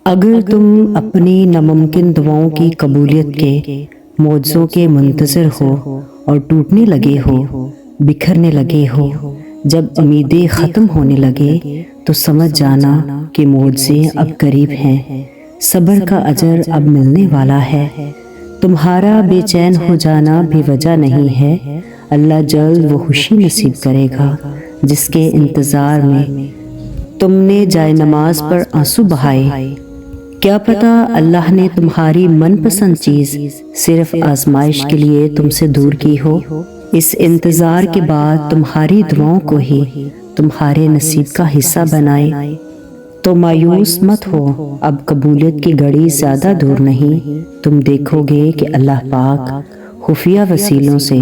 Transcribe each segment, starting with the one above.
اگر تم اپنی ناممکن دعاؤں کی قبولیت کے معجزوں کے منتظر ہو اور ٹوٹنے لگے ہو، بکھرنے لگے ہو، جب امیدیں ختم ہونے لگے تو سمجھ جانا کہ معجزے اب قریب ہیں، صبر کا اجر اب ملنے والا ہے۔ تمہارا بے چین ہو جانا بے وجہ نہیں ہے، اللہ جلد وہ خوشی نصیب کرے گا جس کے انتظار میں تم نے جائے نماز پر آنسو بہائے۔ کیا پتہ اللہ نے تمہاری من پسند چیز صرف آزمائش کے لیے تم سے دور کی ہو، اس انتظار کے بعد تمہاری دعاؤں کو ہی تمہارے نصیب کا حصہ بنائے۔ تو مایوس مت ہو، اب قبولیت کی گھڑی زیادہ دور نہیں، تم دیکھو گے کہ اللہ پاک خفیہ وسیلوں سے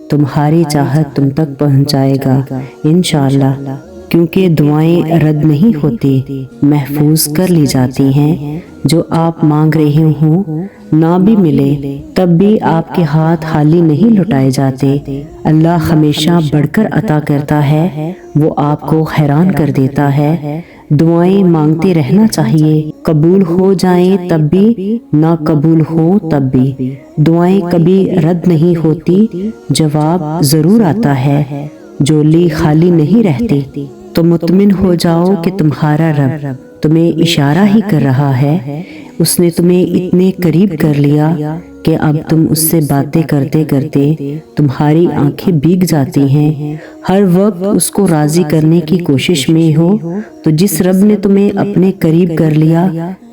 تمہاری چاہت تم تک پہنچائے گا انشاءاللہ، کیونکہ دعائیں رد نہیں ہوتی، محفوظ کر لی جاتی ہیں۔ جو آپ مانگ رہے ہوں نہ بھی ملے تب بھی آپ کے ہاتھ خالی نہیں لٹائے جاتے، اللہ ہمیشہ بڑھ کر عطا کرتا ہے، وہ آپ کو حیران کر دیتا ہے۔ دعائیں مانگتے رہنا چاہیے، قبول ہو جائیں تب بھی، نہ قبول ہو تب بھی، دعائیں کبھی رد نہیں ہوتی، جواب ضرور آتا ہے، جھولی خالی نہیں رہتی۔ تو مطمئن ہو جاؤ کہ تمہارا رب تمہیں اشارہ ہی کر رہا ہے، اس نے تمہیں اتنے قریب کر لیا کہ اب تم اس سے باتیں کرتے کرتے تمہاری آنکھیں بھیگ جاتی ہیں، ہر وقت اس کو راضی کرنے کی کوشش میں ہو۔ تو جس رب نے تمہیں اپنے قریب کر لیا،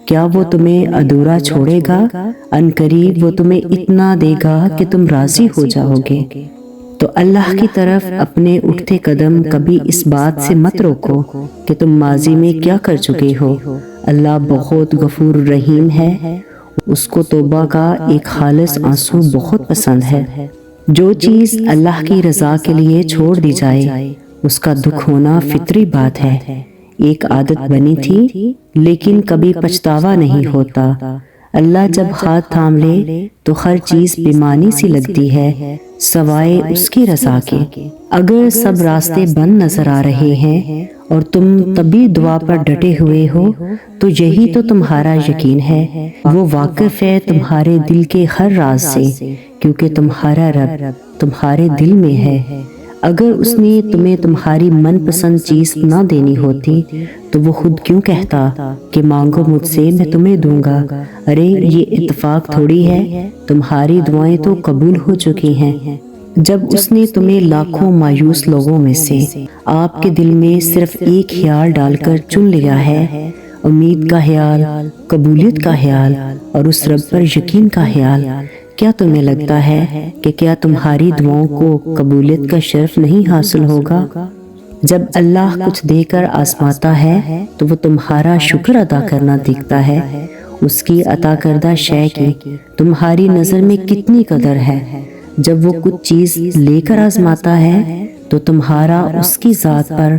کیا وہ تمہیں ادھورا چھوڑے گا؟ ان قریب وہ تمہیں اتنا دے گا کہ تم راضی ہو جاؤ گے۔ تو اللہ کی طرف اپنے اٹھتے قدم کبھی اس بات سے مت روکو کہ تم ماضی میں کیا کر چکے ہو، اللہ بہت غفور رحیم ہے، اس کو توبہ کا ایک خالص آنسو بہت پسند ہے۔ جو چیز اللہ کی رضا کے لیے چھوڑ دی جائے اس کا دکھ ہونا فطری بات ہے۔ ایک عادت بنی تھی لیکن کبھی پچھتاوا نہیں ہوتا، اللہ جب ہاتھ تھام لے تو ہر چیز بیمانی سی لگتی ہے سوائے اس کی رضا کے۔ اگر سب راستے بند نظر آ رہے ہیں اور تم تبھی دعا پر ڈٹے ہوئے ہو تو یہی تو تمہارا یقین ہے، وہ واقف ہے تمہارے دل کے ہر راز سے، کیونکہ تمہارا رب تمہارے دل میں ہے۔ اگر اس نے تمہیں تمہاری من پسند چیز نہ دینی ہوتی تو وہ خود کیوں کہتا کہ مانگو مجھ سے میں تمہیں دوں گا؟ ارے یہ اتفاق تھوڑی ہے، تمہاری دعائیں تو قبول ہو چکی ہیں۔ جب اس نے تمہیں لاکھوں مایوس لوگوں میں سے آپ کے دل میں صرف ایک خیال ڈال کر چن لیا ہے، امید کا خیال، قبولیت کا خیال اور اس رب پر یقین کا خیال، کیا تمہیں لگتا ہے کہ کیا تمہاری دعاؤں کو قبولیت کا شرف نہیں حاصل ہوگا؟ جب اللہ کچھ دے کر آزماتا ہے تو وہ تمہارا شکر ادا کرنا دیکھتا ہے، اس کی عطا کردہ شے کی تمہاری نظر میں کتنی قدر ہے۔ جب وہ کچھ چیز لے کر آزماتا ہے تو تمہارا اس کی ذات پر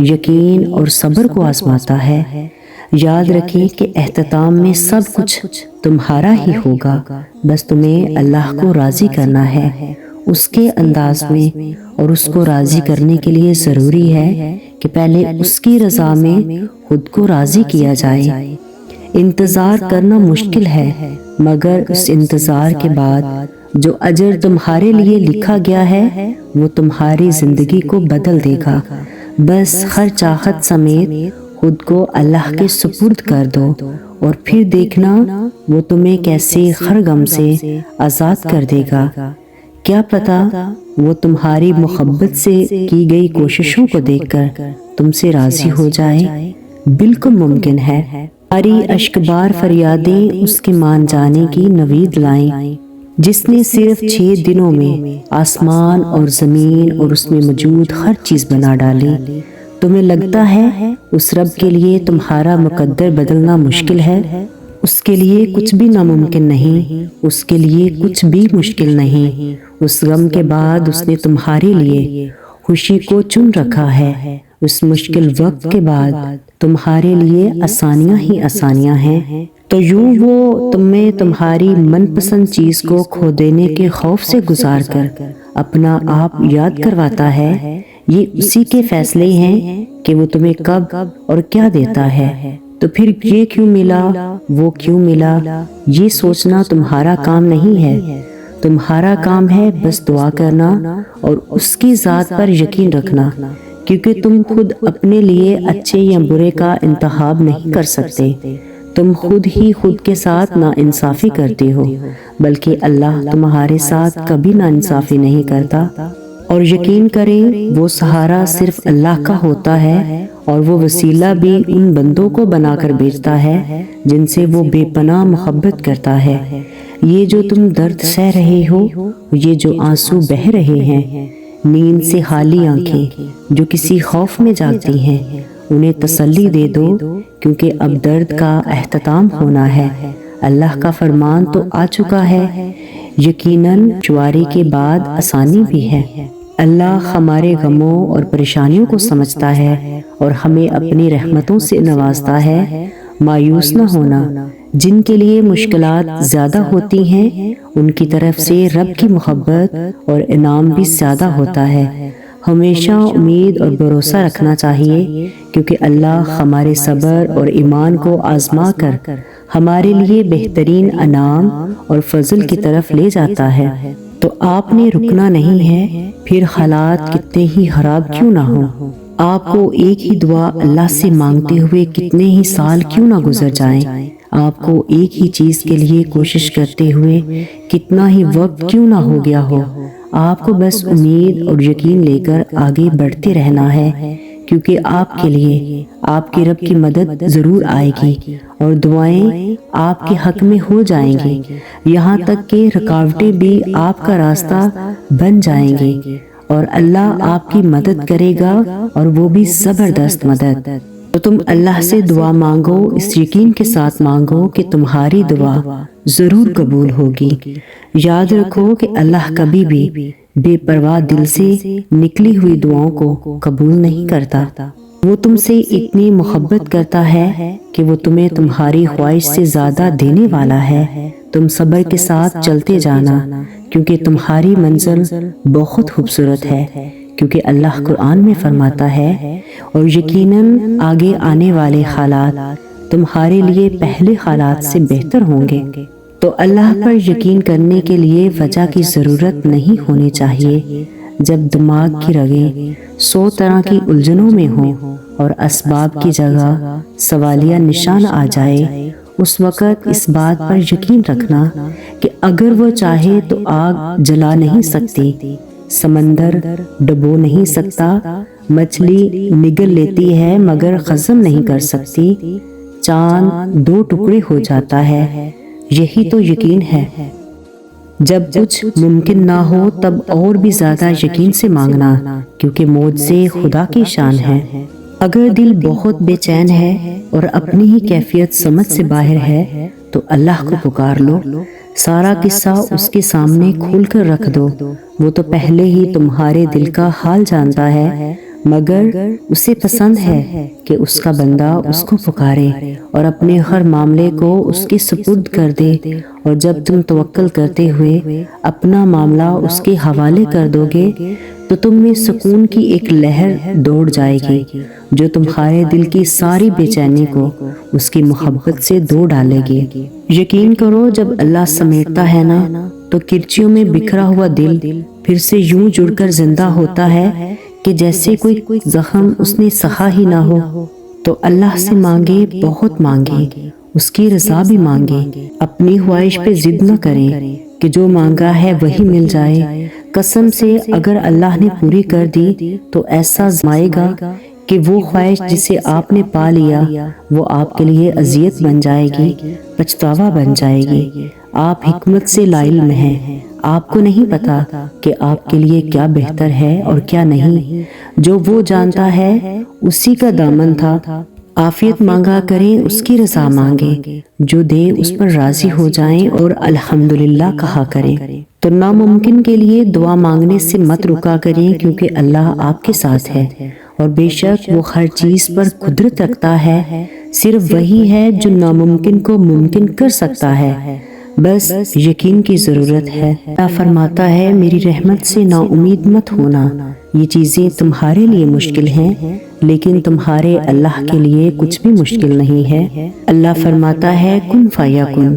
یقین اور صبر کو آزماتا ہے۔ یاد رکھیں کہ اختتام میں سب کچھ تمہارا ہی ہوگا، بس تمہیں اللہ کو راضی کرنا ہے اس کے انداز میں، اور اس کو راضی کرنے کے لیے ضروری ہے کہ پہلے اس کی رضا میں خود کو راضی کیا جائے۔ انتظار کرنا مشکل ہے، مگر اس انتظار کے بعد جو اجر تمہارے لیے لکھا گیا ہے وہ تمہاری زندگی کو بدل دے گا۔ بس ہر چاہت سمیت خود کو اللہ کے سپرد کر دو اور پھر دیکھنا وہ تمہیں کیسے ہر غم سے آزاد کر دے گا۔ کیا پتہ وہ تمہاری محبت سے کی گئی کوششوں کو دیکھ کر تم سے راضی ہو جائے، بالکل ممکن ہے۔ ہماری اشکبار فریادیں اس کے مان جانے کی نوید لائیں، جس نے صرف 6 دنوں میں آسمان اور زمین اور اس میں موجود ہر چیز بنا ڈالی۔ تمہیں لگتا ہے اس رب کے لیے تمہارا مقدر بدلنا مشکل ہے؟ اس کے لیے کچھ بھی ناممکن نہیں، اس کے لیے کچھ بھی مشکل نہیں۔ اس غم کے بعد اس نے تمہارے لیے خوشی کو چن رکھا ہے، اس مشکل وقت کے بعد تمہارے لیے آسانیاں ہی آسانیاں ہیں۔ تو یوں وہ تمہیں تمہاری من پسند چیز کو کھو دینے کے خوف سے گزار کر اپنا آپ یاد کرواتا ہے۔ یہ اسی کے فیصلے ہیں کہ وہ تمہیں کب اور کیا دیتا ہے۔ تو پھر یہ کیوں ملا، وہ کیوں ملا، یہ سوچنا تمہارا کام نہیں ہے۔ تمہارا کام ہے بس دعا کرنا اور اس کی ذات پر یقین رکھنا، کیونکہ تم خود اپنے لیے اچھے یا برے کا انتخاب نہیں کر سکتے۔ تم خود ہی خود کے ساتھ ناانصافی کرتے ہو، بلکہ اللہ تمہارے ساتھ کبھی ناانصافی نہیں کرتا۔ اور یقین کریں وہ سہارا صرف اللہ کا ہوتا ہے، اور وہ وسیلہ بھی ان بندوں کو بنا کر بھیجتا ہے جن سے وہ بے پناہ محبت کرتا ہے۔ یہ جو تم درد سہ رہے ہو، یہ جو آنسو بہہ رہے ہیں، نیند سے خالی آنکھیں جو کسی خوف میں جاگتی ہیں، انہیں تسلی دے دو، کیونکہ اب درد کا اختتام ہونا ہے۔ اللہ کا فرمان تو آ چکا ہے، یقیناً دشواری کے بعد آسانی بھی ہے۔ اللہ ہمارے غموں اور پریشانیوں کو سمجھتا ہے اور ہمیں اپنی رحمتوں سے نوازتا ہے۔ مایوس نہ ہونا، جن کے لیے مشکلات زیادہ ہوتی ہیں ان کی طرف سے رب کی محبت اور انعام بھی زیادہ ہوتا ہے۔ ہمیشہ امید اور بھروسہ رکھنا چاہیے، کیونکہ اللہ ہمارے صبر اور ایمان کو آزما کر ہمارے لیے بہترین انعام اور فضل کی طرف لے جاتا ہے۔ تو آپ نے رکنا نہیں ہے، پھر حالات کتنے ہی خراب کیوں نہ ہوں۔ آپ کو ایک ہی دعا اللہ سے مانگتے ہوئے کتنے ہی سال کیوں نہ گزر جائیں، آپ کو ایک ہی چیز کے لیے کوشش کرتے ہوئے کتنا ہی وقت کیوں نہ ہو گیا ہو، آپ کو بس امید اور یقین لے کر آگے بڑھتے رہنا ہے، کیونکہ آپ کے لیے آپ کے رب کی مدد ضرور آئے گی اور دعائیں آپ کے حق میں ہو جائیں گی، یہاں تک کہ رکاوٹیں بھی آپ کا راستہ بن جائیں گی، اور اللہ آپ کی مدد کرے گا، اور وہ بھی زبردست مدد۔ تو تم اللہ سے دعا مانگو، اس یقین کے ساتھ مانگو کہ تمہاری دعا ضرور قبول ہوگی۔ یاد رکھو کہ اللہ کبھی بھی بے پرواہ دل سے نکلی ہوئی دعاؤں کو قبول نہیں کرتا۔ وہ تم سے اتنی محبت کرتا ہے کہ وہ تمہیں تمہاری خواہش سے زیادہ دینے والا ہے۔ تم صبر کے ساتھ چلتے جانا، کیونکہ تمہاری منزل بہت خوبصورت ہے، کیونکہ اللہ قرآن میں فرماتا ہے، اور یقیناً آگے آنے والے حالات تمہارے لیے پہلے حالات سے بہتر ہوں گے۔ تو اللہ پر یقین کرنے کے لیے وجہ کی ضرورت نہیں ہونی چاہیے۔ جب دماغ کی رگیں 100 طرح کی الجھنوں میں ہوں اور اسباب کی جگہ سوالیہ نشان آ جائے، اس وقت اس بات پر یقین رکھنا کہ اگر وہ چاہے تو آگ جلا نہیں سکتی، سمندر ڈبو نہیں سکتا، مچھلی نگل لیتی ہے مگر ہضم نہیں کر سکتی، چاند 2 ٹکڑے ہو جاتا ہے۔ یہی تو یقین ہے۔ جب کچھ ممکن نہ ہو تب اور بھی زیادہ یقین سے مانگنا، کیونکہ معجزے خدا کی شان ہے۔ اگر دل بہت بے چین ہے اور اپنی ہی کیفیت سمجھ سے باہر ہے تو اللہ کو پکار لو، سارا قصہ اس کے سامنے کھول کر رکھ دو۔ وہ تو پہلے ہی تمہارے دل کا حال جانتا ہے، مگر اسے پسند ہے کہ اس کا بندہ اس کو پکارے اور اپنے ہر معاملے کو اس کے سپرد کر دے، اور جب تم توکل کرتے ہوئے اپنا معاملہ اس کے حوالے کر دو گے تو تم میں سکون کی ایک لہر دوڑ جائے گی جو تمہارے دل کی ساری بے چینی کو اس کی محبت سے دھو ڈالے گی۔ یقین کرو جب اللہ سمیٹتا ہے نا تو کرچیوں میں بکھرا ہوا دل پھر سے یوں جڑ کر زندہ ہوتا ہے کہ جیسے کوئی زخم اس نے سہا ہی نہ ہو۔ تو اللہ سے مانگے، بہت مانگے، اس کی رضا بھی مانگے، اپنی خواہش پہ ضد نہ کریں کہ جو مانگا ہے وہی مل جائے۔ قسم سے اگر اللہ نے پوری کر دی تو ایسا زمائے گا کہ وہ خواہش جسے آپ نے پا لیا وہ آپ کے لیے اذیت بن جائے گی، پچھتاوا بن جائے گی۔ آپ حکمت سے لا علم ہیں، آپ کو نہیں پتا کہ آپ کے لیے کیا بہتر ہے اور کیا نہیں۔ جو وہ جانتا ہے اسی کا دامن تھا۔ عافیت مانگا کریں، اس کی رضا مانگیں، جو دے اس پر راضی ہو جائیں اور الحمدللہ کہا کریں۔ تو ناممکن کے لیے دعا مانگنے سے مت رکا کریں، کیونکہ اللہ آپ کے ساتھ ہے اور بے شک وہ ہر چیز پر قدرت رکھتا ہے۔ صرف وہی ہے جو ناممکن کو ممکن کر سکتا ہے، بس یقین کی ضرورت ہے۔ اللہ فرماتا ہے میری رحمت سے نا امید مت ہونا، یہ چیزیں تمہارے لیے مشکل ہیں لیکن تمہارے اللہ کے لیے کچھ بھی مشکل نہیں ہے۔ اللہ فرماتا ہے کن فیکن،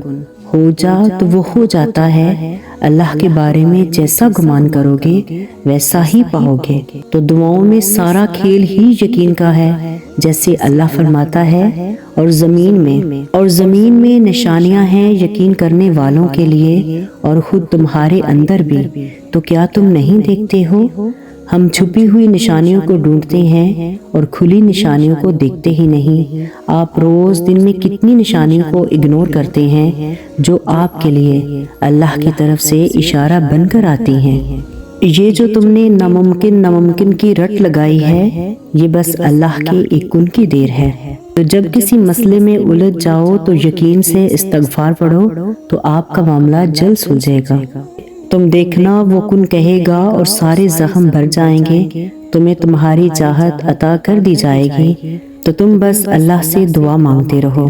ہو جا تو وہ ہو جاتا ہے۔ اللہ کے بارے میں جیسا گمان کرو گے ویسا ہی پاؤ گے۔ تو دعاؤں میں سارا کھیل ہی یقین کا ہے، جیسے اللہ فرماتا ہے اور زمین میں نشانیاں ہیں یقین کرنے والوں کے لیے، اور خود تمہارے اندر بھی، تو کیا تم نہیں دیکھتے ہو؟ ہم چھپی ہوئی نشانیوں کو ڈھونڈتے ہیں اور کھلی نشانیوں کو دیکھتے ہی نہیں۔ آپ روز دن میں کتنی نشانیوں کو اگنور کرتے ہیں جو آپ کے لیے اللہ کی طرف سے اشارہ بن کر آتی ہیں۔ یہ جو تم نے ناممکن کی رٹ لگائی ہے، یہ بس اللہ کے ایک کن کی دیر ہے۔ تو جب کسی مسئلے میں الجھ جاؤ تو یقین سے استغفار پڑھو تو آپ کا معاملہ جلد سلجھے گا۔ تم دیکھنا وہ کن کہے گا اور سارے زخم بھر جائیں گے، تمہیں تمہاری چاہت عطا کر دی جائے گی۔ تو تم بس اللہ سے دعا مانگتے رہو۔